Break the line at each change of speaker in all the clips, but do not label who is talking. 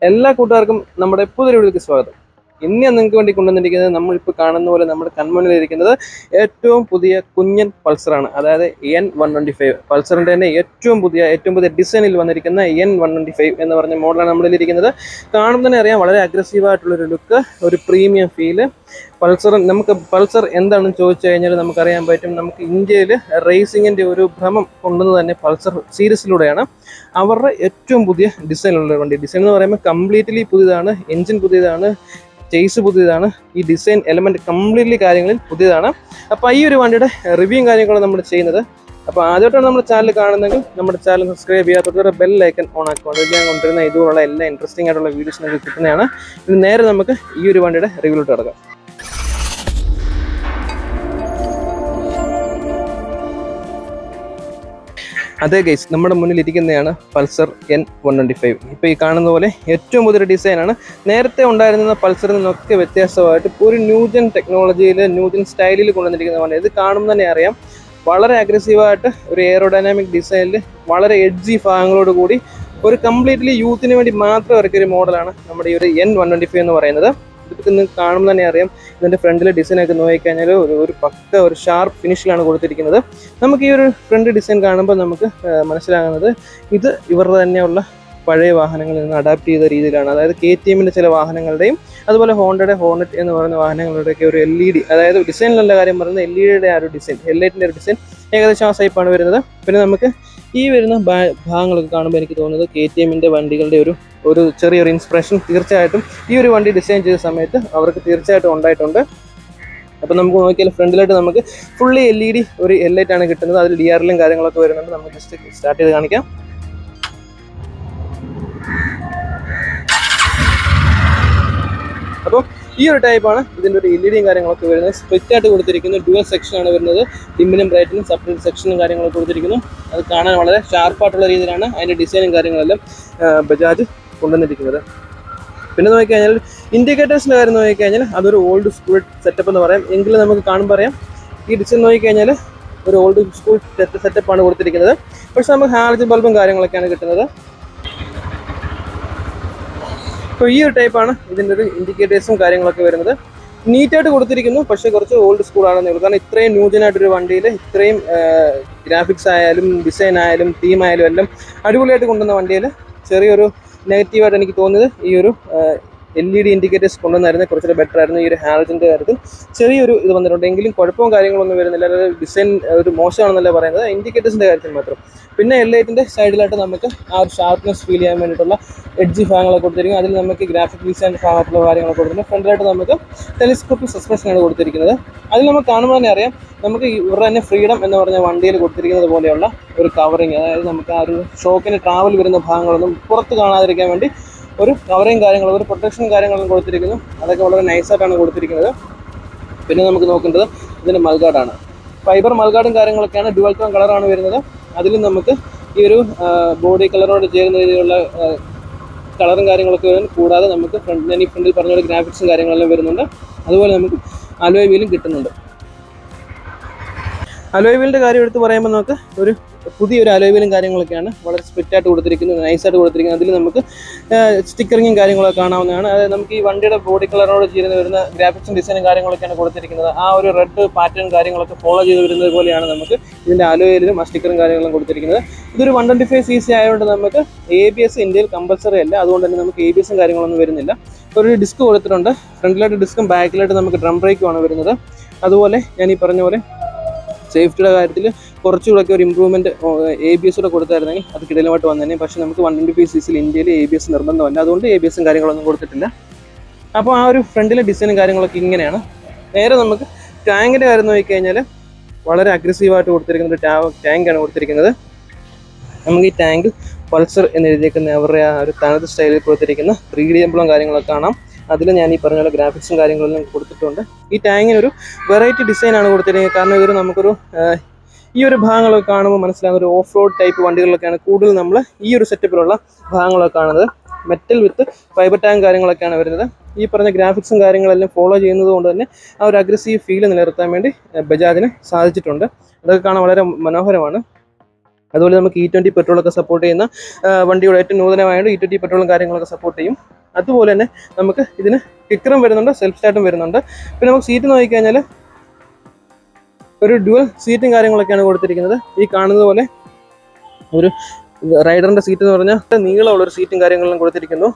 എല്ലാ കൂട്ടുകാർക്കും നമ്മുടെ പുതിയൊരു വീഡിയോയ്ക്ക് സ്വാഗതം. ഇന്ന് ഞാൻ നിങ്ങൾക്ക് വേണ്ടി കൊണ്ടുവന്നിരിക്കുന്നത് നമ്മളിപ്പോൾ കാണുന്ന പോലെ നമ്മുടെ കൺമുന്നിലിരിക്കുന്നത് ഏറ്റവും പുതിയ കുഞ്ഞൻ പൾസറാണ്. അതായത് N125 പൾസറിൻ്റെ തന്നെ ഏറ്റവും പുതിയ ഡിസൈനിൽ വന്നിരിക്കുന്ന N125 എന്ന് പറഞ്ഞ മോഡലാണ് നമ്മളിലിരിക്കുന്നത്. കാണുമ്പോൾ തന്നെ അറിയാം, വളരെ അഗ്രസീവായിട്ടുള്ളൊരു ലുക്ക്, ഒരു പ്രീമിയം ഫീല്. നമുക്ക് പൾസർ എന്താണെന്ന് ചോദിച്ചു കഴിഞ്ഞാൽ നമുക്കറിയാൻ പറ്റും, നമുക്ക് ഇന്ത്യയിൽ റേസിങ്ങിൻ്റെ ഒരു ഭ്രമം കൊണ്ടുവന്നത് തന്നെ പൾസർ സീരീസിലൂടെയാണ്. അവരുടെ ഏറ്റവും പുതിയ ഡിസൈനുള്ള വണ്ടി. ഡിസൈൻ എന്ന് പറയുമ്പോൾ കംപ്ലീറ്റ്ലി പുതിയതാണ്, എൻജിൻ പുതിയതാണ്, ചേസ് പുതിയതാണ്, ഈ ഡിസൈൻ എലമെൻറ്റ് കംപ്ലീറ്റ്ലി കാര്യങ്ങളിൽ പുതിയതാണ്. അപ്പോൾ ഈ ഒരു വണ്ടിയുടെ റിവ്യൂയും കാര്യങ്ങളും നമ്മൾ ചെയ്യുന്നത്. അപ്പോൾ ആദ്യമായിട്ടാണ് നമ്മുടെ ചാനൽ കാണുന്നതെങ്കിൽ നമ്മുടെ ചാനൽ സബ്സ്ക്രൈബ് ചെയ്യുക, തൊട്ടൊരു ബെൽ ഐക്കൺ ഓൺ ആക്കുക. ഞാൻ കൊണ്ടുവരുന്ന ഇതുപോലുള്ള എല്ലാ ഇൻട്രസ്റ്റിംഗ് ആയിട്ടുള്ള വീഡിയോസ് നിങ്ങൾക്ക് കിട്ടുന്നതാണ്. ഇനി നേരെ നമുക്ക് ഈ ഒരു വണ്ടിയുടെ റിവ്യൂലോട്ട് കിടക്കാം. അതേ ഗൈസ്, നമ്മുടെ മുന്നിൽ ഇരിക്കുന്നതാണ് പൾസർ N125. ഇപ്പോൾ ഈ കാണുന്ന പോലെ ഏറ്റവും പുതിയൊരു ഡിസൈനാണ്. നേരത്തെ ഉണ്ടായിരുന്ന പൾസറിൽ നിന്നൊക്കെ വ്യത്യാസമായിട്ട് ഒരു ന്യൂജൻ ടെക്നോളജിയിൽ, ന്യൂജൻ സ്റ്റൈലിൽ കൊണ്ടുവന്നിരിക്കുന്ന വണ്ടി. ഇത് കാണുമ്പോൾ തന്നെ അറിയാം, വളരെ അഗ്രസീവായിട്ട് ഒരു എയറോഡൈനാമിക് ഡിസൈനിൽ വളരെ എഡ്ജി ഭാഗങ്ങളോട് കൂടി ഒരു കംപ്ലീറ്റ്ലി യൂത്തിന് വേണ്ടി മാത്രം ഇറക്കിയൊരു മോഡലാണ് നമ്മുടെ ഈ ഒരു N125 എന്ന് പറയുന്നത്. ഇതൊക്കെ നിങ്ങൾക്ക് കാണുമ്പോൾ തന്നെ അറിയാം, ഇതിൻ്റെ ഫ്രണ്ടിലെ ഡിസൈനൊക്കെ നോക്കിക്കഴിഞ്ഞാൽ ഒരു ഷാർപ്പ് ഫിനിഷിലാണ് കൊടുത്തിരിക്കുന്നത്. നമുക്ക് ഈ ഒരു ഫ്രണ്ട് ഡിസൈൻ കാണുമ്പോൾ നമുക്ക് മനസ്സിലാകുന്നത് ഇത് ഇവരുടെ തന്നെയുള്ള പഴയ വാഹനങ്ങളിൽ നിന്ന് അഡാപ്റ്റ് ചെയ്ത രീതിയിലാണ്. അതായത് KTMൻ്റെ ചില വാഹനങ്ങളുടെയും അതുപോലെ ഹോണ്ടയുടെ ഹോർനെറ്റ് എന്ന് പറയുന്ന വാഹനങ്ങളുടെയൊക്കെ ഒരു LED, അതായത് ഡിസൈനിലുള്ള കാര്യം പറയുന്നത് LED ആ ഒരു ഡിസൈൻ, ഹെഡ്ലൈറ്റിൻ്റെ ഒരു ഡിസൈൻ ഏകദേശം ആ സൈപ്പാണ് വരുന്നത്. പിന്നെ നമുക്ക് ഈ വരുന്ന ഭാഗങ്ങളൊക്കെ കാണുമ്പോൾ എനിക്ക് തോന്നുന്നത് KTMൻ്റെ വണ്ടികളുടെ ഒരു ചെറിയൊരു ഇൻസ്പിറേഷൻ തീർച്ചയായിട്ടും ഈ ഒരു വണ്ടി ഡിസൈൻ ചെയ്ത സമയത്ത് അവർക്ക് തീർച്ചയായിട്ടും ഉണ്ടായിട്ടുണ്ട്. അപ്പോൾ നമുക്ക് നോക്കിയാൽ ഫ്രണ്ടിലായിട്ട് നമുക്ക് ഫുള്ളി LED ഒരു ഹെഡ്ലൈറ്റാണ് കിട്ടുന്നത്. അതിൽ DRLും കാര്യങ്ങളൊക്കെ വരുന്നുണ്ട്. നമുക്ക് ജസ്റ്റ് സ്റ്റാർട്ട് ചെയ്ത് കാണിക്കാം. അപ്പോൾ ഈ ഒരു ടൈപ്പാണ് ഇതിൻ്റെ ഒരു LED കാര്യങ്ങളൊക്കെ വരുന്നത്. സ്പ്ലിറ്റ് ആയിട്ട് കൊടുത്തിരിക്കുന്നു, ഡുവൽ സെക്ഷനാണ് വരുന്നത്. ഡിമ്മിനും ബ്രൈറ്റിനും സെപ്പറേറ്റ് സെക്ഷനും കാര്യങ്ങളൊക്കെ കൊടുത്തിരിക്കുന്നു. അത് കാണാൻ വളരെ ഷാർപ്പായിട്ടുള്ള രീതിയിലാണ് അതിൻ്റെ ഡിസൈനും കാര്യങ്ങളെല്ലാം ബജാജ് കൊണ്ടുവന്നിരിക്കുന്നത്. പിന്നെ നോക്കിക്കഴിഞ്ഞാൽ ഇൻഡിക്കേറ്റേഴ്സിൻ്റെ കാര്യം നോക്കിക്കഴിഞ്ഞാൽ അതൊരു ഓൾഡ് സ്കൂൾ സെറ്റപ്പ് എന്ന് പറയാം. എങ്കിലും നമുക്ക് കാണുമ്പോൾ പറയാം, ഈ ഡിസൈൻ നോക്കിക്കഴിഞ്ഞാൽ ഒരു ഓൾഡ് സ്കൂൾ സെറ്റപ്പാണ് കൊടുത്തിരിക്കുന്നത്. പക്ഷേ നമുക്ക് ഹാലജൻ ബൾബും കാര്യങ്ങളൊക്കെയാണ് കിട്ടുന്നത്. അപ്പോൾ ഈ ഒരു ടൈപ്പാണ് ഇതിൻ്റെ ഒരു ഇൻഡിക്കേറ്റേഴ്സും കാര്യങ്ങളൊക്കെ വരുന്നത്. നീറ്റായിട്ട് കൊടുത്തിരിക്കുന്നു, പക്ഷേ കുറച്ച് ഓൾഡ് സ്കൂളാണെന്നേ ഉള്ളൂ. കാരണം ഇത്രയും ന്യൂജനായിട്ടൊരു വണ്ടിയിൽ ഇത്രയും ഗ്രാഫിക്സ് ആയാലും ഡിസൈൻ ആയാലും തീം ആയാലും എല്ലാം അടിപൊളിയായിട്ട് കൊണ്ടുവന്ന വണ്ടിയിൽ ചെറിയൊരു നെഗറ്റീവായിട്ട് എനിക്ക് തോന്നിയത് ഈ ഒരു LED ഇൻഡിക്കേറ്റേഴ്സ് കൊണ്ടുവന്നായിരുന്നു കുറച്ചുകൂടെ ബെറ്റർ ആയിരുന്നു. ഈ ഒരു ഹാലജൻ്റെ കാര്യത്തിൽ ചെറിയൊരു ഇത് വന്നിട്ടുണ്ട്, എങ്കിലും കുഴപ്പവും കാര്യങ്ങളൊന്നും വരുന്നില്ല. അതായത് ഡിസൈൻ ഒരു മോശമാണെന്നല്ല പറയുന്നത്, ഇൻഡിക്കേറ്റേഴ്സിൻ്റെ കാര്യത്തിൽ മാത്രം. പിന്നെ ഹെഡ്ലൈറ്റിൻ്റെ സൈഡിലായിട്ട് നമുക്ക് ആ ഒരു ഷാർപ്നെസ് ഫീൽ ചെയ്യാൻ വേണ്ടിയിട്ടുള്ള എഡ്ജി ഭാഗങ്ങളൊക്കെ കൊടുത്തിരിക്കും. അതിൽ നമുക്ക് ഗ്രാഫിക് ഡിസൈൻ ഭാഗത്തുള്ള കാര്യങ്ങളൊക്കെ കൊടുത്തിട്ടുണ്ട്. ഫ്രണ്ടിലായിട്ട് നമുക്ക് ടെലിസ്കോപ്പിക് സസ്പെൻഷനാണ് കൊടുത്തിരിക്കുന്നത്. അതിൽ നമുക്ക് കാണുമ്പോൾ തന്നെ അറിയാം, നമുക്ക് ഇവരുടെ തന്നെ ഫ്രീഡം എന്ന് പറഞ്ഞ വണ്ടിയിൽ കൊടുത്തിരിക്കുന്നത് പോലെയുള്ള ഒരു കവറിങ്, അതായത് നമുക്ക് ആ ഒരു ഷോക്കിന് ട്രാവൽ വരുന്ന ഭാഗങ്ങളൊന്നും പുറത്ത് കാണാതിരിക്കാൻ വേണ്ടി ഒരു കവറിങ് കാര്യങ്ങളും ഒരു പ്രൊട്ടക്ഷനും കാര്യങ്ങളും കൊടുത്തിരിക്കുന്നു. അതൊക്കെ വളരെ നൈസായിട്ടാണ് കൊടുത്തിരിക്കുന്നത്. പിന്നെ നമുക്ക് നോക്കേണ്ടത് ഇതിൻ്റെ മൾഗാർഡാണ്. ഫൈബർ മൾഗാർഡും കാര്യങ്ങളൊക്കെയാണ്, ഡുവൽ ടോൺ കളറാണ് വരുന്നത്. അതിലും നമുക്ക് ഈ ഒരു ബോഡി കളറോട് ചേരുന്ന രീതിയിലുള്ള കളറും കാര്യങ്ങളൊക്കെ വരുന്നു. കൂടാതെ നമുക്ക് ഞാൻ ഈ ഫ്രണ്ടിൽ പറഞ്ഞ ഗ്രാഫിക്സും കാര്യങ്ങളെല്ലാം വരുന്നുണ്ട്. അതുപോലെ നമുക്ക് അലോയ് വീലും കിട്ടുന്നുണ്ട്. അലോയ് വീലിൻ്റെ കാര്യം എടുത്ത് പറയുമ്പോൾ നമുക്ക് പുതിയൊരു അലോയ് വീലും കാര്യങ്ങളൊക്കെയാണ് വളരെ സ്പ്ലിറ്റായിട്ട് കൊടുത്തിരിക്കുന്നത്, നൈസായിട്ട് കൊടുത്തിരിക്കുന്നത്. അതിൽ നമുക്ക് സ്റ്റിക്കറിങ്ങും കാര്യങ്ങളൊക്കെ കാണാവുന്നതാണ്. അതായത് നമുക്ക് ഈ വണ്ടിയുടെ ബോഡി കളറോട് ചേർന്ന് വരുന്ന ഗ്രാഫിക്സും ഡിസൈനും കാര്യങ്ങളൊക്കെയാണ് കൊടുത്തിരിക്കുന്നത്. ആ ഒരു റെഡ് പാറ്റേൺ കാര്യങ്ങളൊക്കെ ഫോളോ ചെയ്ത് വരുന്നത് പോലെയാണ് നമുക്ക് ഇതിൻ്റെ അലോയിലും ആ സ്റ്റിക്കറും കാര്യങ്ങളും കൊടുത്തിരിക്കുന്നത്. ഇതൊരു 125cc ആയതുകൊണ്ട് നമുക്ക് ABS ഇന്ത്യയിൽ കമ്പൽസറി അല്ല. അതുകൊണ്ട് തന്നെ നമുക്ക് ABSും കാര്യങ്ങളൊന്നും വരുന്നില്ല. ഒരു ഡിസ്ക് കൊടുത്തിട്ടുണ്ട്. ഫ്രണ്ടിലായിട്ട് ഡിസ്കും ബാക്കിലായിട്ട് നമുക്ക് ഡ്രം ബ്രേക്കുമാണ് വരുന്നത്. അതുപോലെ ഞാൻ ഈ പറഞ്ഞ പോലെ സേഫ്റ്റിയുടെ കാര്യത്തിൽ കുറച്ചുകൂടെയൊക്കെ ഒരു ഇമ്പ്രൂവ്മെൻറ്റ് ABS കൂടെ കൊടുത്തായിരുന്നെങ്കിൽ അത് കിടലുമായിട്ട് വന്നതന്നെ. പക്ഷേ നമുക്ക് 125cc ഇന്ത്യയിൽ ABS നിർബന്ധമല്ല, അതുകൊണ്ട് ABSും കാര്യങ്ങളൊന്നും കൊടുത്തിട്ടില്ല. അപ്പോൾ ആ ഒരു ഫ്രണ്ടിലെ ഡിസൈനും കാര്യങ്ങളൊക്കെ ഇങ്ങനെയാണ്. നേരെ നമുക്ക് ടാങ്കിൻ്റെ കാര്യം നോക്കിക്കഴിഞ്ഞാൽ വളരെ അഗ്രസീവായിട്ട് കൊടുത്തിരിക്കുന്ന ഒരു ടാങ്കാണ് കൊടുത്തിരിക്കുന്നത്. നമുക്ക് ഈ ടാങ്ക് പൾസർ എന്ന് എഴുതിയിരിക്കുന്ന അവരുടെ ആ ഒരു തനത് സ്റ്റൈലിൽ കൊടുത്തിരിക്കുന്ന 3D എംബ്ലം കാര്യങ്ങളൊക്കെ കാണാം. അതിൽ ഞാൻ ഈ പറഞ്ഞ പോലെ ഗ്രാഫിക്സും കാര്യങ്ങളെല്ലാം കൊടുത്തിട്ടുണ്ട്. ഈ ടാങ്ങിനൊരു വെറൈറ്റി ഡിസൈനാണ് കൊടുത്തിരിക്കുന്നത്. കാരണം നമുക്കൊരു ഈ ഒരു ഭാഗങ്ങളൊക്കെ കാണുമ്പോൾ മനസ്സിലാകുന്ന ഒരു ഓഫ് റോഡ് ടൈപ്പ് വണ്ടികളിലൊക്കെയാണ് കൂടുതൽ നമ്മൾ ഈ ഒരു സെറ്റപ്പിലുള്ള ഭാഗങ്ങളൊക്കെ കാണുന്നത്. മെറ്റൽ വിത്ത് ഫൈബർ ടാങ്ക് കാര്യങ്ങളൊക്കെയാണ് വരുന്നത്. ഈ പറഞ്ഞ ഗ്രാഫിക്സും കാര്യങ്ങളെല്ലാം ഫോളോ ചെയ്യുന്നത് കൊണ്ട് തന്നെ ആ ഒരു അഗ്രസീവ് ഫീൽ നിലനിർത്താൻ വേണ്ടി ബജാജിന് സാധിച്ചിട്ടുണ്ട്. അതൊക്കെ കാണാൻ വളരെ മനോഹരമാണ്. അതുപോലെ നമുക്ക് E20 പെട്രോളൊക്കെ സപ്പോർട്ട് ചെയ്യുന്ന വണ്ടിയുടെ ഏറ്റവും നൂതനമായത് E20 പെട്രോളും കാര്യങ്ങളൊക്കെ സപ്പോർട്ട് ചെയ്യും. അതുപോലെ തന്നെ നമുക്ക് ഇതിന് കിക്കറും വരുന്നുണ്ട്, സെൽഫ് സ്റ്റാർട്ടും വരുന്നുണ്ട്. പിന്നെ നമുക്ക് സീറ്റ് നോക്കിക്കഴിഞ്ഞാൽ ഒരു ഡ്യുവൽ സീറ്റും കാര്യങ്ങളൊക്കെയാണ് കൊടുത്തിരിക്കുന്നത്. ഈ കാണുന്നത് പോലെ ഒരു റൈഡറിൻ്റെ സീറ്റ് എന്ന് പറഞ്ഞാൽ നീളമുള്ളൊരു സീറ്റും കാര്യങ്ങളെല്ലാം കൊടുത്തിരിക്കുന്നു.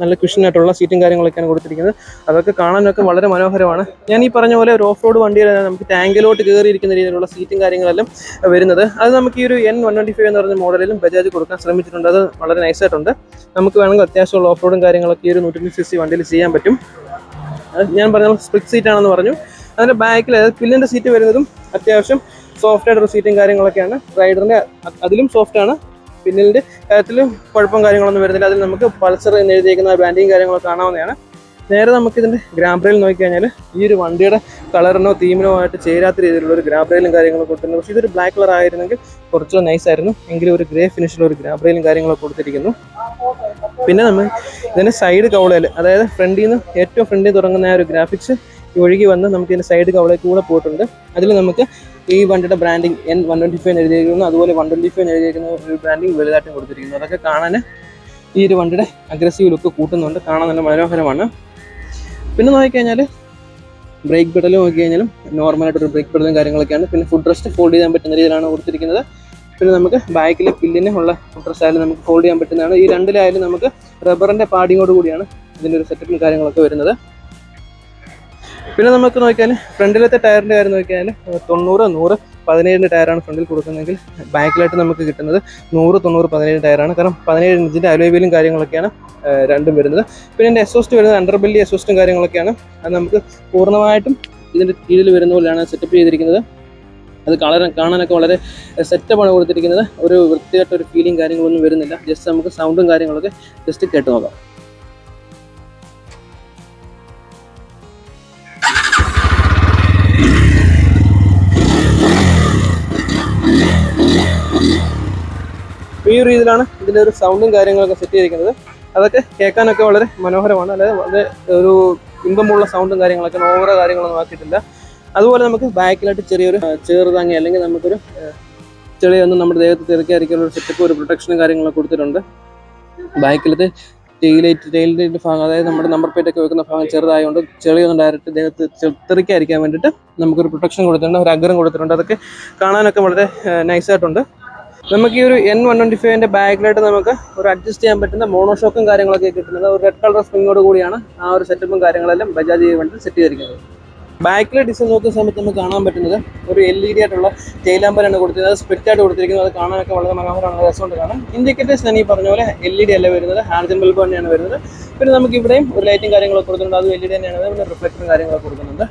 നല്ല കുഷനായിട്ടുള്ള സീറ്റും കാര്യങ്ങളൊക്കെയാണ് കൊടുത്തിരിക്കുന്നത്. അതൊക്കെ കാണാനൊക്കെ വളരെ മനോഹരമാണ്. ഞാൻ ഈ പറഞ്ഞ പോലെ ഒരു ഓഫ് റോഡ് വണ്ടിയിലാണ് നമുക്ക് ടാങ്കിലോട്ട് കയറിയിരിക്കുന്ന രീതിയിലുള്ള സീറ്റും കാര്യങ്ങളെല്ലാം വരുന്നത്. അത് നമുക്ക് ഈ ഒരു N125 എന്ന് പറഞ്ഞ മോഡലിലും ബജാജ് കൊടുക്കാൻ ശ്രമിച്ചിട്ടുണ്ട്. അത് വളരെ നൈസായിട്ടുണ്ട്. നമുക്ക് വേണമെങ്കിൽ അത്യാവശ്യമുള്ള ഓഫ് റോഡും കാര്യങ്ങളൊക്കെ ഈ ഒരു 150cc വണ്ടിയിൽ ചെയ്യാൻ പറ്റും. ഞാൻ പറഞ്ഞ സ്പ്ലിറ്റ് സീറ്റാണെന്ന് പറഞ്ഞു. അതിൻ്റെ ബാക്കിൽ പില്ലിൻ്റെ സീറ്റ് വരുന്നതും അത്യാവശ്യം സോഫ്റ്റ് ആയിട്ടൊരു സീറ്റും കാര്യങ്ങളൊക്കെയാണ്. റൈഡറിൻ്റെ അതിലും സോഫ്റ്റാണ്. പിന്നിൻ്റെ കാര്യത്തിലും കുഴപ്പം കാര്യങ്ങളൊന്നും വരുന്നില്ല. അതിൽ നമുക്ക് പൾസർ എന്ന് എഴുതിയിരിക്കുന്ന ബ്രാൻഡിങ് കാര്യങ്ങളൊക്കെ കാണാവുന്നതാണ്. നേരെ നമുക്കിതിൻ്റെ ഗ്രാബ് റെയിൽ നോക്കിക്കഴിഞ്ഞാൽ ഈ ഒരു വണ്ടിയുടെ കളറിനോ തീമിനോ ആയിട്ട് ചേരാത്ത രീതിയിലുള്ള ഒരു ഗ്രാബ് റെയിലും കാര്യങ്ങളൊക്കെ കൊടുത്തിട്ടുണ്ട്. പക്ഷേ ഇതൊരു ബ്ലാക്ക് കളർ ആയിരുന്നെങ്കിൽ കുറച്ചുകൂടെ നൈസായിരുന്നു. എങ്കിലും ഒരു ഗ്രേ ഫിനിഷിലുള്ള ഒരു ഗ്രാബ് റെയിലും കാര്യങ്ങളൊക്കെ കൊടുത്തിരിക്കുന്നു. പിന്നെ നമ്മൾ ഇതിൻ്റെ സൈഡ് കൗളയിൽ, അതായത് ഫ്രണ്ടിൽ നിന്ന് ഏറ്റവും ഫ്രണ്ടിൽ തുടങ്ങുന്ന ആ ഒരു ഗ്രാഫിക്സ് ഒഴുകി വന്ന് നമുക്ക് ഇതിൻ്റെ സൈഡ് കൗളയിൽ കൂടെ പോയിട്ടുണ്ട്. അതിൽ നമുക്ക് ഈ വണ്ടിയുടെ ബ്രാൻഡിങ് N125 എഴുതിയിരിക്കുന്നു. അതുപോലെ 125 എഴുതിയിരിക്കുന്ന ഒരു ബ്രാൻഡിങ് വലുതായിട്ടും കൊടുത്തിരിക്കുന്നു. അതൊക്കെ കാണാൻ ഈ ഒരു വണ്ടിയുടെ അഗ്രസീവ് ലുക്ക് കൂട്ടുന്നുണ്ട്. കാണാൻ നല്ല മനോഹരമാണ്. പിന്നെ നോക്കിക്കഴിഞ്ഞാൽ ബ്രേക്ക് പെഡലും നോക്കിക്കഴിഞ്ഞാലും നോർമലായിട്ടൊരു ബ്രേക്ക് പെഡലും കാര്യങ്ങളൊക്കെയാണ്. പിന്നെ ഫുഡ് റെസ്റ്റ് ഫോൾഡ് ചെയ്യാൻ പറ്റുന്ന രീതിയിലാണ് കൊടുത്തിരിക്കുന്നത്. പിന്നെ നമുക്ക് ബാക്കിലെ പില്ലിന് ഉള്ള ഫുഡ് റെസ്റ്റ് ആയാലും നമുക്ക് ഫോൾഡ് ചെയ്യാൻ പറ്റുന്നതാണ്. ഈ രണ്ടിലായാലും നമുക്ക് റബ്ബറിൻ്റെ പാഡിങ്ങോട് കൂടിയാണ് ഇതിൻ്റെ ഒരു സെറ്റപ്പും കാര്യങ്ങളൊക്കെ വരുന്നത്. പിന്നെ നമുക്ക് നോക്കിയാൽ ഫ്രണ്ടിലത്തെ ടയറിൻ്റെ കാര്യം നോക്കിയാൽ 90, 100, 17 ടയറാണ് ഫ്രണ്ടിൽ കൊടുക്കുന്നതെങ്കിൽ ബാക്കിലായിട്ട് നമുക്ക് കിട്ടുന്നത് 100, 90, 17 ടയറാണ്. കാരണം 17 ഇഞ്ചിൻ്റെ അലോയ് വീലും കാര്യങ്ങളൊക്കെയാണ് രണ്ടും വരുന്നത്. പിന്നെ എൻ്റെ എക്സോസ്റ്റ് വരുന്നത് അണ്ടർബെല്ലി എക്സോസ്റ്റും കാര്യങ്ങളൊക്കെയാണ്. അത് നമുക്ക് പൂർണ്ണമായിട്ടും ഇതിൻ്റെ കീഴിൽ വരുന്ന പോലെയാണ് സെറ്റപ്പ് ചെയ്തിരിക്കുന്നത്. അത് കാണാനൊക്കെ വളരെ സെറ്റപ്പാണ് കൊടുത്തിരിക്കുന്നത്. ഒരു വൃത്തിയായിട്ടൊരു ഫീലിംഗ് കാര്യങ്ങളൊന്നും വരുന്നില്ല. ജസ്റ്റ് നമുക്ക് സൗണ്ടും കാര്യങ്ങളൊക്കെ ജസ്റ്റ് കേട്ട് നോക്കാം. ഈ ഒരു രീതിയിലാണ് ഇതിൻ്റെ ഒരു സൗണ്ടും കാര്യങ്ങളൊക്കെ സെറ്റ് ചെയ്തിരിക്കുന്നത്. അതൊക്കെ കേൾക്കാനൊക്കെ വളരെ മനോഹരമാണ്. അതായത് വളരെ ഒരു ഇമ്പമുള്ള സൗണ്ടും കാര്യങ്ങളൊക്കെ, ഓവറ കാര്യങ്ങളൊന്നും ആക്കിയിട്ടില്ല. അതുപോലെ നമുക്ക് ബാക്കിലായിട്ട് ചെറിയൊരു ചേറുതാങ്ങി അല്ലെങ്കിൽ നമുക്കൊരു ചെളിയൊന്നും നമ്മുടെ ദേഹത്ത് തെറിക്കാതിരിക്കാനുള്ള ഒരു സെറ്റപ്പ്, ഒരു പ്രൊട്ടക്ഷനും കാര്യങ്ങളൊക്കെ കൊടുത്തിട്ടുണ്ട്. ബാക്കിലത്തെ ടെയിൽ ലൈറ്റിൻ്റെ ഭാഗം, അതായത് നമ്മുടെ നമ്പർ പ്ലേറ്റ് ഒക്കെ വെക്കുന്ന ഭാഗം ചെറുതായതുകൊണ്ട് ചെളിയൊന്നും ഡയറക്റ്റ് ദേഹത്ത് തെറിക്കാതിരിക്കാൻ വേണ്ടിയിട്ട് നമുക്കൊരു പ്രൊട്ടക്ഷൻ കൊടുത്തിട്ടുണ്ട്, ഒരു അഗ്രം കൊടുത്തിട്ടുണ്ട്. അതൊക്കെ കാണാനൊക്കെ വളരെ നൈസായിട്ടുണ്ട്. നമുക്ക് ഈ ഒരു N125 ബാക്കിലായിട്ട് നമുക്ക് ഒരു അഡ്ജസ്റ്റ് ചെയ്യാൻ പറ്റുന്ന മോണോഷോക്കും കാര്യങ്ങളൊക്കെ കിട്ടുന്നത്. ഒരു റെഡ് കളർ സ്പ്രിങ്ങോട് കൂടിയാണ് ആ ഒരു സെറ്റപ്പും കാര്യങ്ങളെല്ലാം ബജാജ് വണ്ടി സെറ്റ് ചെയ്തിരിക്കുന്നത്. ബാക്കിലെ ഡിസൈൻ നോക്കുന്ന സമയത്ത് നമുക്ക് കാണാൻ പറ്റുന്നത് ഒരു LED ആയിട്ടുള്ള ടെയിലാമ്പറാണ് കൊടുത്തിരിക്കുന്നത്. സ്പ്ലിറ്റ് ആയിട്ട് കൊടുത്തിരിക്കുന്നത്. അത് കാണാനൊക്കെ വളരെ മനോഹരമാണ്, രസമുണ്ട് കാണാം. ഇൻഡിക്കേറ്റേഴ്സ് ഞാൻ ഈ പറഞ്ഞ പോലെ LED അല്ല വരുന്നത്, ഹാലജൻ ബൾബ് തന്നെയാണ് വരുന്നത്. പിന്നെ നമുക്ക് ഇവിടെയും ഒരു ലൈറ്റും കാര്യങ്ങളൊക്കെ കൊടുക്കുന്നുണ്ട്. അത് LED തന്നെയാണ്. പിന്നെ റിഫ്ലക്ടറും കാര്യങ്ങളൊക്കെ കൊടുക്കുന്നുണ്ട്.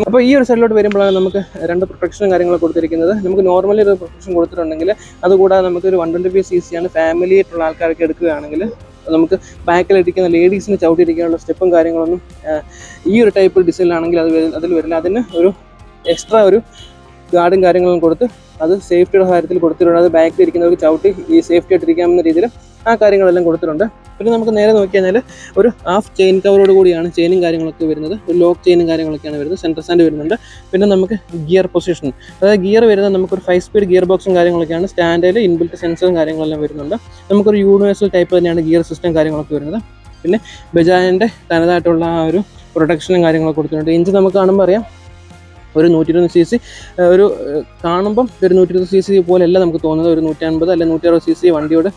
അപ്പോൾ ഈ ഒരു സൈഡിലോട്ട് വരുമ്പോഴാണ് നമുക്ക് രണ്ട് പ്രൊട്ടക്ഷനും കാര്യങ്ങളൊക്കെ കൊടുത്തിരിക്കുന്നത്. നമുക്ക് നോർമലി ഒരു പ്രൊട്ടക്ഷൻ കൊടുത്തിട്ടുണ്ടെങ്കിൽ, അതുകൂടാതെ നമുക്കൊരു 125cc ആണ് ഫാമിലി ആയിട്ടുള്ള ആൾക്കാർക്ക് എടുക്കുകയാണെങ്കിൽ നമുക്ക് ബാക്കിലിരിക്കുന്ന ലേഡീസിന് ചവിട്ടിയിരിക്കാനുള്ള സ്റ്റെപ്പും കാര്യങ്ങളൊന്നും ഈ ഒരു ടൈപ്പ് ഡിസൈനിലാണെങ്കിൽ അതിൽ വരില്ല. അതിന് ഒരു എക്സ്ട്രാ ഒരു ഗാർഡും കാര്യങ്ങളും കൊടുത്ത് അത് സേഫ്റ്റിയുടെ കാര്യത്തിൽ കൊടുത്തിട്ടുണ്ട്. അത് ബാക്കിലിരിക്കുന്നവർക്ക് ചവിട്ടി ഈ സേഫ്റ്റി ആയിട്ടിരിക്കാവുന്ന രീതിയിൽ ആ കാര്യങ്ങളെല്ലാം കൊടുത്തിട്ടുണ്ട്. പിന്നെ നമുക്ക് നേരെ നോക്കി കഴിഞ്ഞാൽ ഒരു ഹാഫ് ചെയിൻ കവറോട് കൂടിയാണ് ചെയിനും കാര്യങ്ങളൊക്കെ വരുന്നത്. ഒരു ലോക്ക് ചെയിനും കാര്യങ്ങളൊക്കെയാണ് വരുന്നത്. സെൻറ്റർ സ്റ്റാൻഡ് വരുന്നുണ്ട്. പിന്നെ നമുക്ക് ഗിയർ പൊസിഷൻ, അതായത് ഗിയർ വരുന്നത് നമുക്കൊരു 5 സ്പീഡ് ഗിയർ ബോക്സും കാര്യങ്ങളൊക്കെയാണ്. സ്റ്റാൻഡിൽ ഇൻബിൽറ്റ് സെൻസറും കാര്യങ്ങളെല്ലാം വരുന്നുണ്ട്. നമുക്കൊരു യൂണിവേഴ്സൽ ടൈപ്പ് തന്നെയാണ് ഗിയർ സിസ്റ്റം കാര്യങ്ങളൊക്കെ വരുന്നത്. പിന്നെ ബജാജിൻ്റെ തനതായിട്ടുള്ള ആ ഒരു പ്രൊട്ടക്ഷനും കാര്യങ്ങളൊക്കെ കൊടുത്തിട്ടുണ്ട്. എഞ്ചിൻ നമുക്ക് കാണുമ്പോൾ അറിയാം ഒരു 120cc, ഒരു കാണുമ്പം ഒരു 120cc പോലെയല്ല നമുക്ക് തോന്നുന്നത്. ഒരു 150 അല്ലെങ്കിൽ 160cc വണ്ടിയോട്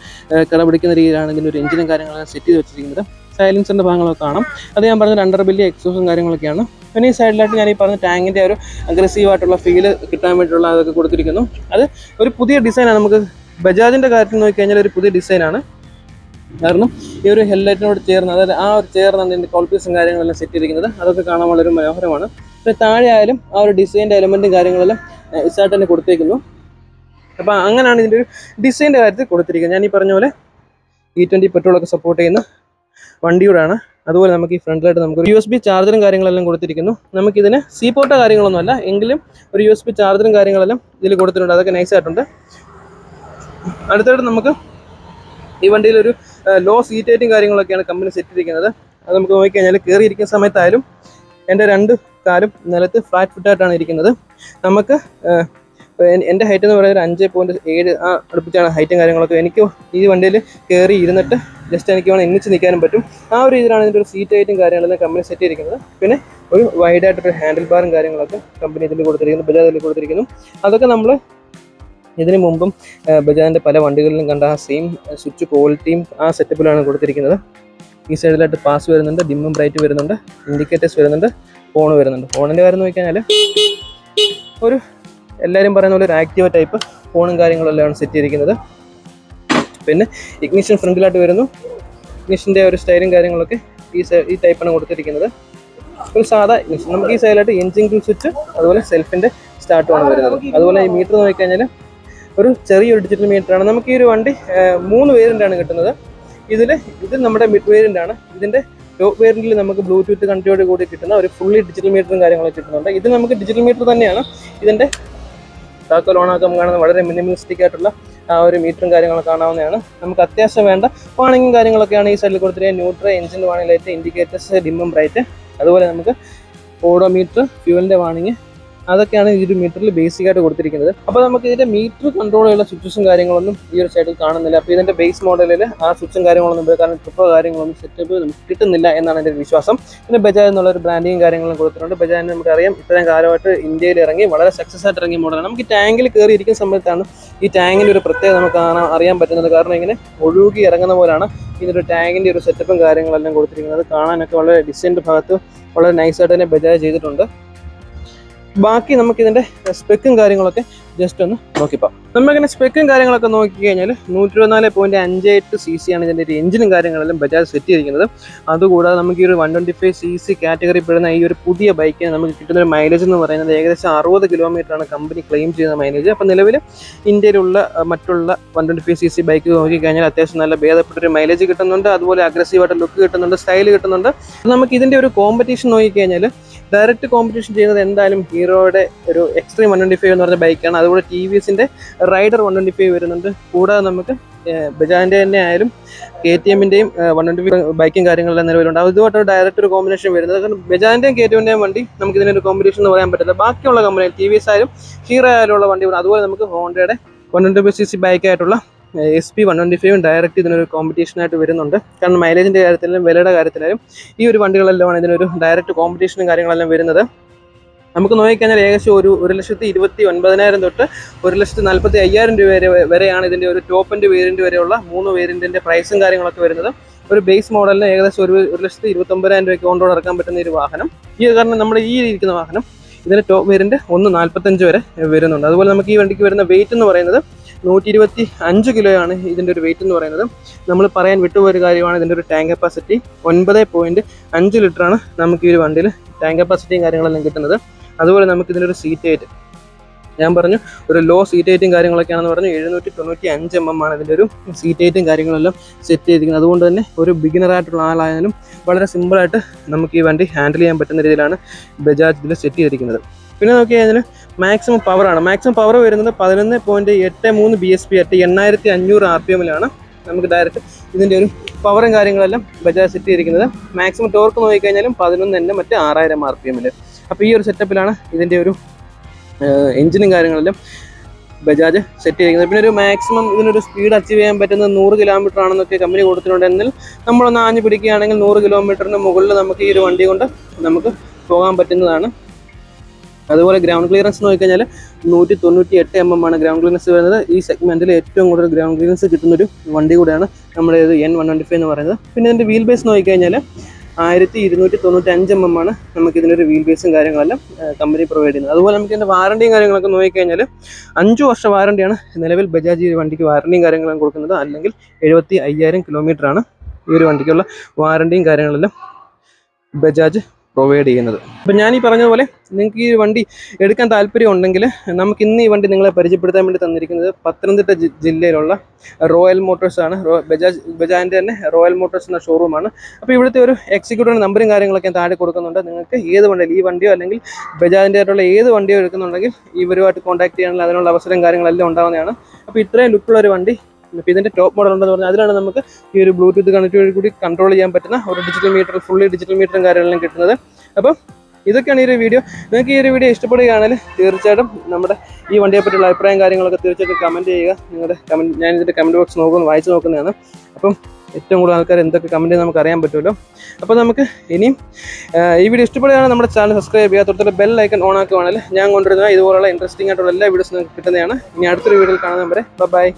കിടപിടിക്കുന്ന രീതിയിലാണ് ഇതിൻ്റെ ഒരു എഞ്ചിനും കാര്യങ്ങളൊക്കെ സെറ്റ് ചെയ്ത് വെച്ചിരിക്കുന്നത്. സൈലൻസറിൻ്റെ ഭാഗങ്ങളൊക്കെ കാണാം. അത് ഞാൻ പറഞ്ഞ അണ്ടർബെല്ലി എക്സോസും കാര്യങ്ങളൊക്കെയാണ്. പിന്നെ ഈ സൈഡിലായിട്ട് ഞാൻ ഈ പറഞ്ഞ ടാങ്കിൻ്റെ ഒരു അഗ്രസീവായിട്ടുള്ള ഫീല് കിട്ടാൻ വേണ്ടിയിട്ടുള്ള അതൊക്കെ കൊടുത്തിരിക്കുന്നു. അത് ഒരു പുതിയ ഡിസൈനാണ്. നമുക്ക് ബജാജിൻ്റെ കാര്യത്തിൽ നോക്കിക്കഴിഞ്ഞാൽ ഒരു പുതിയ ഡിസൈനാണ്. കാരണം ഈ ഒരു ഹെഡ്ലൈറ്റിനോട് ചേർന്ന്, അതായത് ആ ഒരു ചേർന്നാണ് ഇതിൻ്റെ കോൾപീസും കാര്യങ്ങളെല്ലാം സെറ്റ് ചെയ്തിരിക്കുന്നത്. അതൊക്കെ കാണാൻ വളരെ മനോഹരമാണ്. പിന്നെ താഴെ ആയാലും ആ ഒരു ഡിസൈൻ്റെ എലമെൻറ്റും കാര്യങ്ങളെല്ലാം ഇസായിട്ട് തന്നെ കൊടുത്തേക്കുന്നു. അപ്പോൾ അങ്ങനെയാണ് ഇതിൻ്റെ ഒരു ഡിസൈൻ്റെ കാര്യത്തിൽ കൊടുത്തിരിക്കുന്നത്. ഞാൻ ഈ പറഞ്ഞ പോലെ E20 പെട്രോളൊക്കെ സപ്പോർട്ട് ചെയ്യുന്ന വണ്ടിയോടാണ്. അതുപോലെ നമുക്ക് ഈ ഫ്രണ്ടിലായിട്ട് നമുക്ക് USB ചാർജറും കാര്യങ്ങളെല്ലാം കൊടുത്തിരിക്കുന്നു. നമുക്കിതിന് സീപോർട്ടോ കാര്യങ്ങളൊന്നുമല്ല, എങ്കിലും ഒരു USB ചാർജറും കാര്യങ്ങളെല്ലാം ഇതിൽ കൊടുത്തിട്ടുണ്ട്. അതൊക്കെ നൈസായിട്ടുണ്ട്. അടുത്തായിട്ട് നമുക്ക് ഈ വണ്ടിയിലൊരു ലോ സീറ്റ് ഹൈറ്റും കാര്യങ്ങളൊക്കെയാണ് കമ്പനി സെറ്റ് ചെയ്തിരിക്കുന്നത്. അത് നമുക്ക് നോക്കിക്കഴിഞ്ഞാൽ കയറിയിരിക്കുന്ന സമയത്തായാലും എൻ്റെ രണ്ട് കാലും നിലത്ത് ഫ്ലാറ്റ് ഫുട്ടായിട്ടാണ് ഇരിക്കുന്നത്. നമുക്ക് എൻ്റെ ഹൈറ്റ് എന്ന് പറയുന്നത് 5.7 ആ അടുപ്പിച്ചാണ് ഹൈറ്റും കാര്യങ്ങളൊക്കെ. എനിക്ക് ഈ വണ്ടിയിൽ കയറി ഇരുന്നിട്ട് ജസ്റ്റ് എനിക്ക് വേണം എണ്ണിച്ച് നിൽക്കാനും പറ്റും. ആ ഒരു രീതിയിലാണ് ഇതിൻ്റെ ഒരു സീറ്റ് ഹൈറ്റും കാര്യങ്ങളെല്ലാം കമ്പനി സെറ്റ് ചെയ്തിരിക്കുന്നത്. പിന്നെ ഒരു വൈഡായിട്ടൊരു ഹാൻഡിൽ ബാറും കാര്യങ്ങളൊക്കെ കമ്പനി ഇതിൽ കൊടുത്തിരിക്കുന്നു, ബജാജിൽ കൊടുത്തിരിക്കുന്നു. അതൊക്കെ നമ്മൾ ഇതിനു മുമ്പും ബജാജിൻ്റെ പല വണ്ടികളിലും കണ്ട ആ സെയിം സ്വിച്ച് ക്വാളിറ്റിയും ആ സെറ്റപ്പിലാണ് കൊടുത്തിരിക്കുന്നത്. ഈ സൈഡിലായിട്ട് പാസ് വരുന്നുണ്ട്, ഡിമ്മും ബ്രൈറ്റ് വരുന്നുണ്ട്, ഇൻഡിക്കേറ്റേഴ്സ് വരുന്നുണ്ട്, ഫോൺ വരുന്നുണ്ട്. ഫോണിൻ്റെ കാര്യം നോക്കിക്കഴിഞ്ഞാൽ ഒരു എല്ലാവരും പറയുന്ന പോലെ ഒരു ആക്റ്റീവ ടൈപ്പ് ഫോണും കാര്യങ്ങളെല്ലാം സെറ്റ് ചെയ്തിരിക്കുന്നത്. പിന്നെ ഇഗ്നിഷൻ ഫ്രണ്ടിലായിട്ട് വരുന്നു. ഇഗ്നിഷൻ്റെ ഒരു സ്റ്റൈലും കാര്യങ്ങളൊക്കെ ഈ ടൈപ്പാണ് കൊടുത്തിരിക്കുന്നത്. ഒരു സാധാ ഇഗ്നിഷൻ. നമുക്ക് ഈ സൈഡിലായിട്ട് എൻജിൻ കിൽ സ്വിച്ച്, അതുപോലെ സെൽഫിൻ്റെ സ്റ്റാർട്ടുമാണ് വരുന്നത്. അതുപോലെ ഈ മീറ്റർ നോക്കിക്കഴിഞ്ഞാൽ ഒരു ചെറിയൊരു ഡിജിറ്റൽ മീറ്ററാണ്. നമുക്ക് ഈ ഒരു വണ്ടി 3 വേരിയൻ്റാണ് കിട്ടുന്നത്. ഇത് നമ്മുടെ മിഡ് വേരിയൻ്റാണ്. ഇതിൻ്റെ ടോപ്പ് വേരിയൻറ്റിൽ നമുക്ക് ബ്ലൂടൂത്ത് കണക്റ്റിവിറ്റി കൂടി കിട്ടുന്ന ഒരു ഫുള്ളി ഡിജിറ്റൽ മീറ്ററും കാര്യങ്ങളൊക്കെ കിട്ടുന്നുണ്ട്. ഇത് നമുക്ക് ഡിജിറ്റൽ മീറ്റർ തന്നെയാണ്. ഇതിൻ്റെ താക്കോൽ ഓണാക്കാൻ കാണുന്ന വളരെ മിനിമലിസ്റ്റിക് ആയിട്ടുള്ള ആ ഒരു മീറ്ററും കാര്യങ്ങളൊക്കെ കാണാവുന്നതാണ്. നമുക്ക് അത്യാവശ്യം വേണ്ട വാണിങ്ങും കാര്യങ്ങളൊക്കെയാണ് ഈ സൈഡിൽ കൊടുത്തിരിക്കുന്നത്. Neutral, engine warning light, indicators, ഡിമ്മും ബ്രൈറ്റ്, അതുപോലെ നമുക്ക് ഓഡോമീറ്റർ, ഫ്യൂവലിൻ്റെ വാണിങ്, അതൊക്കെയാണ് ഈ ഒരു മീറ്ററിൽ ബേസിക് ആയിട്ട് കൊടുത്തിരിക്കുന്നത്. അപ്പോൾ നമുക്ക് ഇതിൻ്റെ മീറ്റർ കൺട്രോൾ ചെയ്യുന്ന സ്വിച്ചസും കാര്യങ്ങളൊന്നും ഈ ഒരു സൈഡിൽ കാണുന്നില്ല. അപ്പോൾ ഇതിൻ്റെ ബേസ് മോഡലിൽ ആ സ്വിച്ചും കാര്യങ്ങളൊന്നും കാരണം ട്രിപ്പോ കാര്യങ്ങളൊന്നും സെറ്റപ്പ് നമുക്ക് കിട്ടുന്നില്ല എന്നാണ് എൻ്റെ ഒരു വിശ്വാസം. പിന്നെ ബജാജ് എന്നുള്ളൊരു ബ്രാൻഡിങ് കാര്യങ്ങളും കൊടുത്തിട്ടുണ്ട്. ബജാജിന് നമുക്കറിയാം ഇത്രയും കാലമായിട്ട് ഇന്ത്യയിൽ ഇറങ്ങി വളരെ സക്സസ് ആയിട്ട് ഇറങ്ങിയ മോഡലാണ്. നമുക്ക് ഈ ടാങ്കിൽ കയറി ഇരിക്കുന്ന സമയത്താണ് ഈ ടാങ്കിൻ്റെ ഒരു പ്രത്യേകത നമുക്ക് അറിയാൻ പറ്റുന്നത്. കാരണം ഇങ്ങനെ ഒഴുകി ഇറങ്ങുന്ന പോലാണ് ഇതിൻ്റെ ടാങ്കിൻ്റെ ഒരു സെറ്റപ്പും കാര്യങ്ങളെല്ലാം കൊടുത്തിരിക്കുന്നത്. കാണാനൊക്കെ വളരെ ഡിസൈൻ്റെ ഭാഗത്ത് വളരെ നൈസായിട്ട് തന്നെ ബജാജ് ചെയ്തിട്ടുണ്ട്. ബാക്കി നമുക്കിതിൻ്റെ സ്പെക്കും കാര്യങ്ങളൊക്കെ ജസ്റ്റ് ഒന്ന് നോക്കിപ്പോൾ നമ്മളിങ്ങനെ സ്പെക്കും കാര്യങ്ങളൊക്കെ നോക്കിക്കഴിഞ്ഞാൽ 124.58 cc ആണ് ഇതിൻ്റെ ഒരു എഞ്ചിനും കാര്യങ്ങളെല്ലാം ബജാജ് സെറ്റ് ചെയ്തിരിക്കുന്നത്. അതുകൂടാതെ നമുക്ക് ഈ ഒരു 125 cc കാറ്റഗറി പെടുന്ന ഈ ഒരു പുതിയ ബൈക്കിന് നമുക്ക് കിട്ടുന്ന ഒരു മൈലേജ് എന്ന് പറയുന്നത് ഏകദേശം 60 കിലോമീറ്ററാണ് കമ്പനി ക്ലെയിം ചെയ്യുന്ന മൈലേജ്. അപ്പോൾ നിലവിൽ ഇന്ത്യയിലുള്ള മറ്റുള്ള 125 cc ബൈക്ക് നോക്കിക്കഴിഞ്ഞാൽ അത്യാവശ്യം നല്ല ഭേദപ്പെട്ടൊരു മൈലേജ് കിട്ടുന്നുണ്ട്. അതുപോലെ അഗ്രസീവായിട്ട് ലുക്ക് കിട്ടുന്നുണ്ട്, സ്റ്റൈൽ കിട്ടുന്നുണ്ട്. നമുക്ക് ഇതിൻ്റെ ഒരു കോമ്പറ്റീഷൻ നോക്കിക്കഴിഞ്ഞാൽ ഡയറക്റ്റ് കോമ്പറ്റീഷൻ ചെയ്യുന്നത് എന്തായാലും ഹീറോയുടെ ഒരു എക്സ്ട്രീം 125 എന്ന് പറഞ്ഞ ബൈക്കാണ്. അതുപോലെ ടി വി എസിൻ്റെ റൈഡർ 125 വരുന്നുണ്ട്. കൂടാതെ നമുക്ക് ബജാജിൻ്റെ തന്നെ ആയാലും KTM-ൻ്റെയും 125 ബൈക്കും കാര്യങ്ങളെല്ലാം നിലവിലുണ്ട്. അതുമായിട്ട് ഡയറക്റ്റ് ഒരു കോമ്പിനേഷൻ വരുന്നത്. കാരണം ബജാജിൻ്റെയും KTM-ൻ്റെയും വണ്ടി നമുക്ക് ഇതിനൊരു കോമ്പറ്റീഷൻ എന്ന് പറയാൻ പറ്റില്ല. ബാക്കിയുള്ള കമ്പനി ടി വി എസ് ആയാലും ഹീറോ ആയാലും ഉള്ള വണ്ടി. അതുപോലെ നമുക്ക് ഹോണ്ടയുടെ 125 cc ബൈക്കായിട്ടുള്ള SP 125 ഡയറക്റ്റ് ഇതിനൊരു കോമ്പറ്റീഷനായിട്ട് വരുന്നുണ്ട്. കാരണം മൈലേജിൻ്റെ കാര്യത്തിലും വിലയുടെ കാര്യത്തിലായാലും ഈ ഒരു വണ്ടികളെല്ലാം ഇതിനൊരു ഡയറക്റ്റ് കോമ്പറ്റീഷനും കാര്യങ്ങളെല്ലാം വരുന്നത്. നമുക്ക് നോക്കിക്കഴിഞ്ഞാൽ ഏകദേശം 1,29,000 തൊട്ട് 1,45,000 രൂപ വരെയാണ് ഇതിൻ്റെ ഒരു ടോപ്പ് എൻഡ് വേരിയൻറ്റ് വരെയുള്ള 3 വേരിയൻറ്റിൻ്റെ പ്രൈസും കാര്യങ്ങളൊക്കെ വരുന്നത്. ഒരു ബേസ് മോഡലിന് ഏകദേശം 1,29,000 രൂപയ്ക്ക് കൊണ്ടുപോയി ഇറക്കാൻ പറ്റുന്ന ഒരു വാഹനം. ഈ കാരണം നമ്മുടെ ഈ ഇരിക്കുന്ന വാഹനം ഇതിൻ്റെ ടോപ്പ് വേരിയൻറ്റ് 1,45 വരെ വരുന്നുണ്ട്. അതുപോലെ നമുക്ക് ഈ വണ്ടിക്ക് വരുന്ന വെയിറ്റ് എന്ന് പറയുന്നത് 125 കിലോയാണ് ഇതിൻ്റെ ഒരു വെയിറ്റ് എന്ന് പറയുന്നത്. നമ്മൾ പറയാൻ വിട്ടുപോയൊരു കാര്യമാണ് ഇതിൻ്റെ ഒരു ടാങ്ക് കപ്പാസിറ്റി 9.5 ലിറ്ററാണ് നമുക്ക് ഈ ഒരു വണ്ടിയിൽ ടാങ്ക് കപ്പാസിറ്റിയും കാര്യങ്ങളെല്ലാം കിട്ടുന്നത്. അതുപോലെ നമുക്ക് ഇതിൻ്റെ ഒരു സീറ്റ് ഹൈറ്റ് ഞാൻ പറഞ്ഞു ഒരു ലോ സീറ്റ് ഹൈറ്റും കാര്യങ്ങളൊക്കെയാണെന്ന് പറഞ്ഞു. 795 mm ആണ് ഇതിൻ്റെ ഒരു സീറ്റ് ഹൈറ്റും കാര്യങ്ങളെല്ലാം സെറ്റ് ചെയ്തിരിക്കുന്നത്. അതുകൊണ്ട് തന്നെ ഒരു ബിഗിനറായിട്ടുള്ള ആളായാലും വളരെ സിമ്പിളായിട്ട് നമുക്ക് ഈ വണ്ടി ഹാൻഡിൽ ചെയ്യാൻ പറ്റുന്ന രീതിയിലാണ് ബജാജ് ഇതിൽ സെറ്റ് ചെയ്തിരിക്കുന്നത്. പിന്നെ നോക്കിക്കഴിഞ്ഞാൽ മാക്സിമം പവറാണ്. മാക്സിമം പവർ വരുന്നത് 11.83 bhp at 8500 RPM-ലാണ് നമുക്ക് ഡയറക്റ്റ് ഇതിൻ്റെ ഒരു പവറും കാര്യങ്ങളെല്ലാം ബജാജ് സെറ്റ് ചെയ്തിരിക്കുന്നത്. മാക്സിമം ടോർക്ക് നോക്കിക്കഴിഞ്ഞാലും 11 മറ്റേ 6000 RPM-ൽ. അപ്പോൾ ഈ ഒരു സെറ്റപ്പിലാണ് ഇതിൻ്റെ ഒരു എഞ്ചിനും കാര്യങ്ങളെല്ലാം ബജാജ് സെറ്റ് ചെയ്തിരിക്കുന്നത്. പിന്നെ ഒരു മാക്സിമം ഇതിനൊരു സ്പീഡ് അച്ചീവ് ചെയ്യാൻ പറ്റുന്നത് 100 കിലോമീറ്റർ ആണെന്നൊക്കെ കമ്പനി കൊടുത്തിട്ടുണ്ടെങ്കിൽ നമ്മളൊന്ന് ആഞ്ഞു പിടിക്കുകയാണെങ്കിൽ 100 കിലോമീറ്ററിന് മുകളിൽ നമുക്ക് ഈ ഒരു വണ്ടി കൊണ്ട് നമുക്ക് പോകാൻ പറ്റുന്നതാണ്. അതുപോലെ ഗ്രൗണ്ട് ക്ലിയറൻസ് നോക്കിക്കഴിഞ്ഞാൽ 198 mm ആണ് ഗ്രൗണ്ട് ക്ലിയറൻസ് വരുന്നത്. ഈ സെഗ്മെൻറ്റിൽ ഏറ്റവും കൂടുതൽ ഗ്രൗണ്ട് ക്ലിയറൻസ് കിട്ടുന്നൊരു വണ്ടി കൂടെയാണ് നമ്മുടെ N125 എന്ന് പറയുന്നത്. പിന്നെ ഇതിൻ്റെ വീൽ ബേസ് നോക്കിക്കഴിഞ്ഞാൽ 1295 mm ആണ് നമുക്ക് ഇതിനൊരു വീൽ ബേസും കാര്യങ്ങളെല്ലാം കമ്പനി പ്രൊവൈഡ് ചെയ്യുന്നത്. അതുപോലെ നമുക്ക് ഇതിൻ്റെ വാറണ്ടിയും കാര്യങ്ങളൊക്കെ നോക്കിക്കഴിഞ്ഞാൽ 5 വർഷ വാറണ്ടിയാണ് നിലവിൽ ബജാജ് ഈ വണ്ടിക്ക് വാറണ്ടിയും കാര്യങ്ങളും കൊടുക്കുന്നത്. അല്ലെങ്കിൽ 75,000 കിലോമീറ്ററാണ് ഈ ഒരു വണ്ടിക്കുള്ള വാറണ്ടിയും കാര്യങ്ങളെല്ലാം ബജാജ് പ്രൊവൈഡ് ചെയ്യുന്നത്. അപ്പോൾ ഞാൻ ഈ പറഞ്ഞതുപോലെ നിങ്ങൾക്ക് ഈ വണ്ടി എടുക്കാൻ താല്പര്യം ഉണ്ടെങ്കിൽ നമുക്ക് ഇന്ന് ഈ വണ്ടി നിങ്ങളെ പരിചയപ്പെടുത്താൻ വേണ്ടി തന്നിരിക്കുന്നത് പത്തനംതിട്ട ജില്ലയിലുള്ള റോയൽ മോട്ടോഴ്സാണ്. ബജാജിൻ്റെ തന്നെ റോയൽ മോട്ടോഴ്സ് എന്ന ഷോറൂമാണ്. അപ്പോൾ ഇവിടുത്തെ ഒരു എക്സിക്യൂട്ടീവ് നമ്പറും കാര്യങ്ങളൊക്കെ താഴെ കൊടുക്കുന്നുണ്ട്. നിങ്ങൾക്ക് ഏത് വണ്ടിയിൽ ഈ വണ്ടിയോ അല്ലെങ്കിൽ ബജാജിൻ്റെ ആയിട്ടുള്ള ഏത് വണ്ടിയോ എടുക്കുന്നുണ്ടെങ്കിൽ ഇവരുമായിട്ട് കോൺടാക്ട് ചെയ്യാനുള്ള അതിനുള്ള അവസരം കാര്യങ്ങളെല്ലാം ഉണ്ടാകുന്നതാണ്. അപ്പോൾ ഇത്രയും ലുക്കുള്ള ഒരു വണ്ടി. ഇപ്പോൾ ഇതിൻ്റെ ടോപ്പ് മോഡൽ ഉണ്ടെന്ന് പറഞ്ഞാൽ അതിലാണ് നമുക്ക് ഈ ഒരു ബ്ലൂടൂത്ത് കണക്റ്റിവിറ്റി കൂടി കൺട്രോൾ ചെയ്യാൻ പറ്റുന്ന ഒരു ഡിജിറ്റൽ മീറ്റർ, ഫുള്ളി ഡിജിറ്റൽ മീറ്ററും കാര്യങ്ങളെല്ലാം കിട്ടുന്നത്. അപ്പം ഇതൊക്കെയാണ് ഈ ഒരു വീഡിയോ. നിങ്ങൾക്ക് ഈ ഒരു വീഡിയോ ഇഷ്ടപ്പെടുകയാണെങ്കിൽ തീർച്ചയായിട്ടും നമ്മുടെ ഈ വണ്ടിയെ പറ്റിയുള്ള അഭിപ്രായം കാര്യങ്ങളൊക്കെ തീർച്ചയായിട്ടും കമൻറ്റ് ചെയ്യുക. നിങ്ങളുടെ കമൻറ്റ് ഞാൻ ഇതിൻ്റെ കമൻറ്റ് ബോക്സ് വായിച്ച് നോക്കുന്നതാണ്. അപ്പം ഏറ്റവും കൂടുതൽ ആൾക്കാർ എന്തൊക്കെ കമൻറ്റ് ചെയ്യുന്നത് നമുക്ക് അറിയാൻ പറ്റുമല്ലോ. അപ്പോൾ നമുക്ക് ഇനിയും ഈ വീഡിയോ ഇഷ്ടപ്പെടുകയാണെങ്കിൽ നമ്മുടെ ചാനൽ സബ്സ്ക്രൈബ് ചെയ്യുക. തൊട്ടുള്ള ബെൽ ഐക്കൺ ഓൺ ആക്കുകയാണെങ്കിൽ ഞാൻ കൊണ്ടുവരുന്ന ഇതുപോലുള്ള ഇൻട്രസ്റ്റിംഗ് ആയിട്ടുള്ള എല്ലാ വീഡിയോസും നിങ്ങൾക്ക് കിട്ടുന്നതാണ്. ഇനി അടുത്തൊരു വീഡിയോയിൽ കാണുന്നവരെ ബൈ.